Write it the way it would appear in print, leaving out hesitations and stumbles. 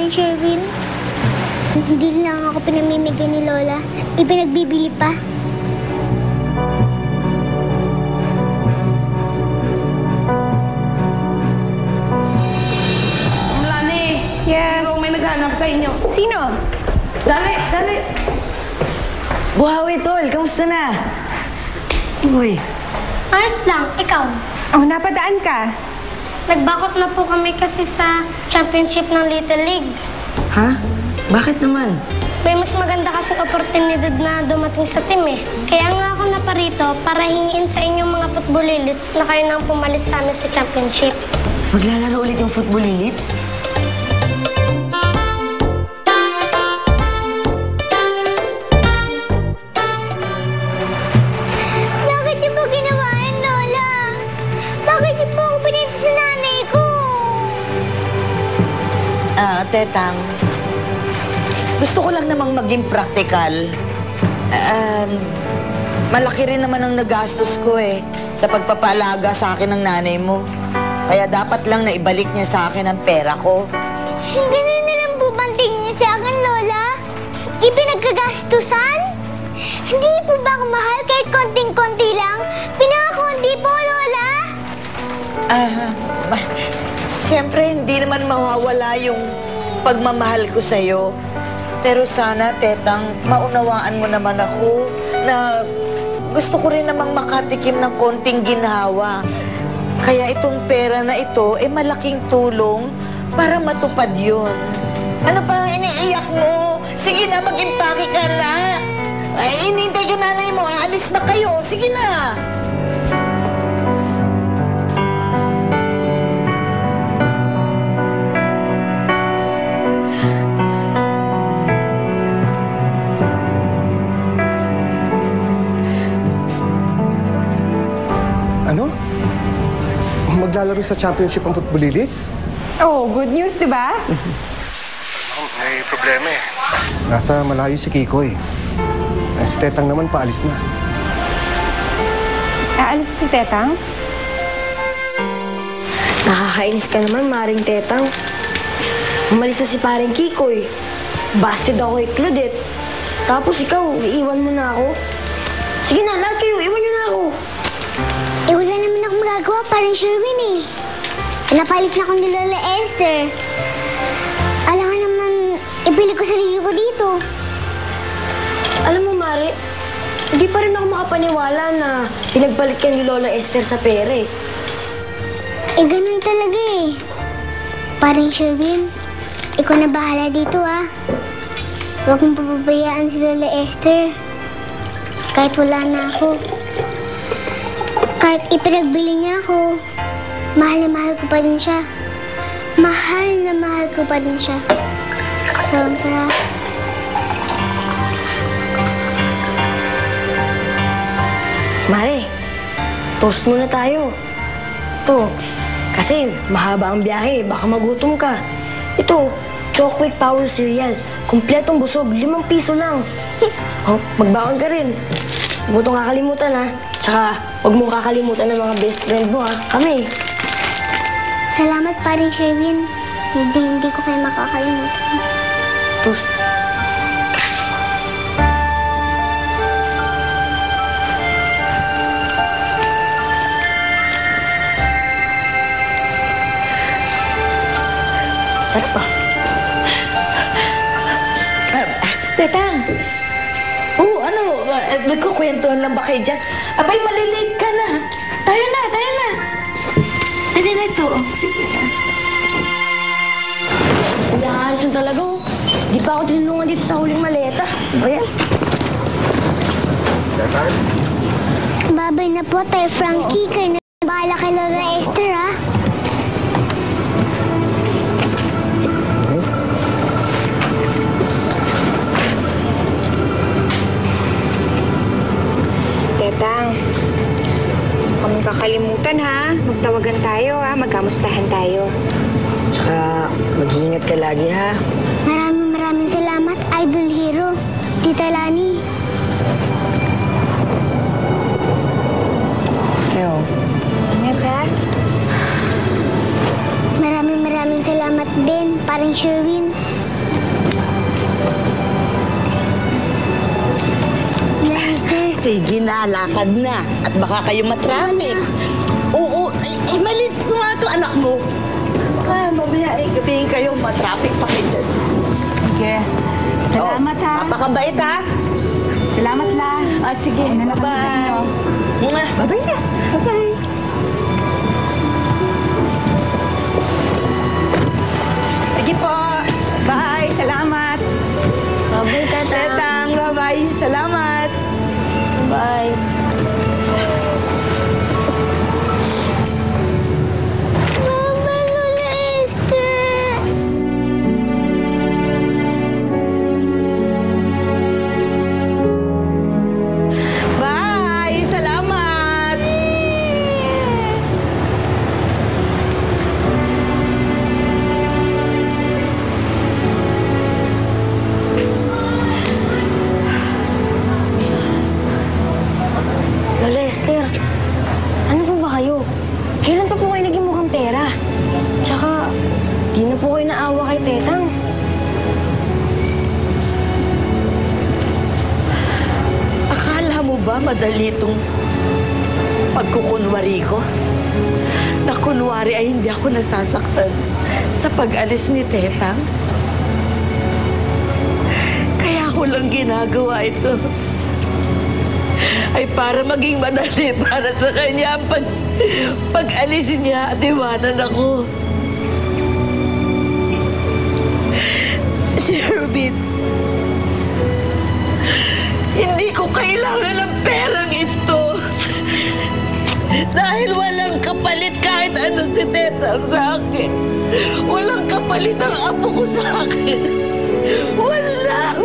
parang Sherwin. Hindi lang ako pinamimigay ni Lola. Ipinagbibili pa. Lani! Yes? May naghanap sa inyo. Sino? Dali! Dali! Buhawi, tol. Kamusta na? Uy. Ayos lang, ikaw. Oh, napadaan ka. Nagbakot na po kami kasi sa championship ng Little League. Ha? Bakit naman? May mas maganda kasing oportunidad na dumating sa team eh. Kaya nga ako naparito para hingiin sa inyong mga football elites na kayo nang pumalit sa amin sa championship. Maglalaro ulit yung football elites? Bakit niyo po ginawa yan, Lola? Bakit niyo po ako pinito sa nanay ko? Tetang, gusto ko lang namang maging practical. Malaki rin naman ang nagastos ko sa pagpapalaga sa akin ng nanay mo. Kaya dapat lang na ibalik niya sa akin ang pera ko. Ganun na lang po bang tingin niyo sa akin, Lola? Ipinagkagastusan? Hindi po ba ako mahal kahit konting-konti lang? Pinakakonti po, Lola! Siyempre, hindi naman mawawala yung pagmamahal ko sa'yo. Pero sana, Tetang, maunawaan mo naman ako na gusto ko rin namang makatikim ng konting ginhawa. Kaya itong pera na ito, malaking tulong para matupad yun. Ano pa ang iniiyak mo? Sige na, mag-impake ka na. Inintay ka nanay mo, aalis na kayo. Sige na. Ano? Maglalaro sa championship ang football elites? Oh, good news, di ba? May problema Nasa malayo si Kikoy. Si Tetang naman paalis na. Aalis si Tetang? Nakakainis ka naman, Maring Tetang. Umalis na si paring Kikoy. Busted ako kay Claudette. Tapos ikaw, iiwan mo na ako. Sige na, lahat kayo, iwan niyo na ako. Wala naman ako magagawa, parang Sherwin eh. Napalis na akong ni Lola Esther. Alam nga naman, ibili ko sarili ko dito. Alam mo, Mare, hindi pa rin ako makapaniwala na pinagpalit ka ni Lola Esther sa pera eh. Ganun talaga eh. Parang Sherwin, ikaw na bahala dito ah. Huwag mong papabayaan si Lola Esther. Kahit wala na ako. Kahit ipinagbili niya ako, mahal na mahal ko pa din siya. Mahal na mahal ko pa din siya. Sobra. Mare, toast muna tayo. Ito, kasi mahaba ang biyahe, baka magutom ka. Ito, Chocolate Power Cereal. Kumpletong busog, 5 piso lang. Oh, magbaon ka rin. Huwag mo itong kakalimutan, ha? Tsaka, huwag mong kakalimutan ng mga best friend mo, ha? Kami. Salamat pa rin, Sherwin. Hindi ko kayo makakalimutan. Toast. Sarap pa. Tetang! Nagkukwentuhan lang ba kayo dyan? Abay, malilate ka na. Tayo na, tayo na. Dali na ito. Sige na. Nakaalis yung talaga, oh. Di pa ako tinulungan dito sa huling maleta. Ano ba yan? Tetang? Babay na po tayo, Frankie. Kayo na bahala kay Lola Esther, ha? Tetang, huwag kami kakalimutan ha. Magtawagan tayo ha. Magkamustahan tayo. Tsaka, mag-iingat ka lagi, ha? Maraming salamat, Idol Hero. Tita Lani. Kayo. Ingat ha. Maraming salamat din, parang Sherwin. Sige na, lakad na. At baka kayo matraffic. Oo, maliit ko nga to, anak mo. Baka mamaya gabihin kayo, matraffic pa kayo dyan. Sige. Salamat ha. Napakabait ha. Salamat la. Sige, Una na kami sa inyo. bye-bye. Bye-bye na. Bye-bye. Sige po. Bye. Salamat. Bye-bye, Tetang. Tetang, bye-bye. Salamat. Bye. Mama, Lola Esther! Bye! Salamat! Lola Esther, ano po ba kayo? Kailan pa po kayo naging mukhang pera? Tsaka, di na po kayo naawa kay Tetang. Akala mo ba madali itong pagkukunwari ko? Na kunwari ay hindi ako nasasaktan sa pag-alis ni Tetang? Kaya ko lang ginagawa ito. Ay para maging madali para sa kanya pag-alis niya at iwanan ako. Sherbit, hindi ko kailangan ng perang ito. Dahil walang kapalit kahit anong si Tetang sa akin. Walang kapalit ang apo ko sa akin. Wala!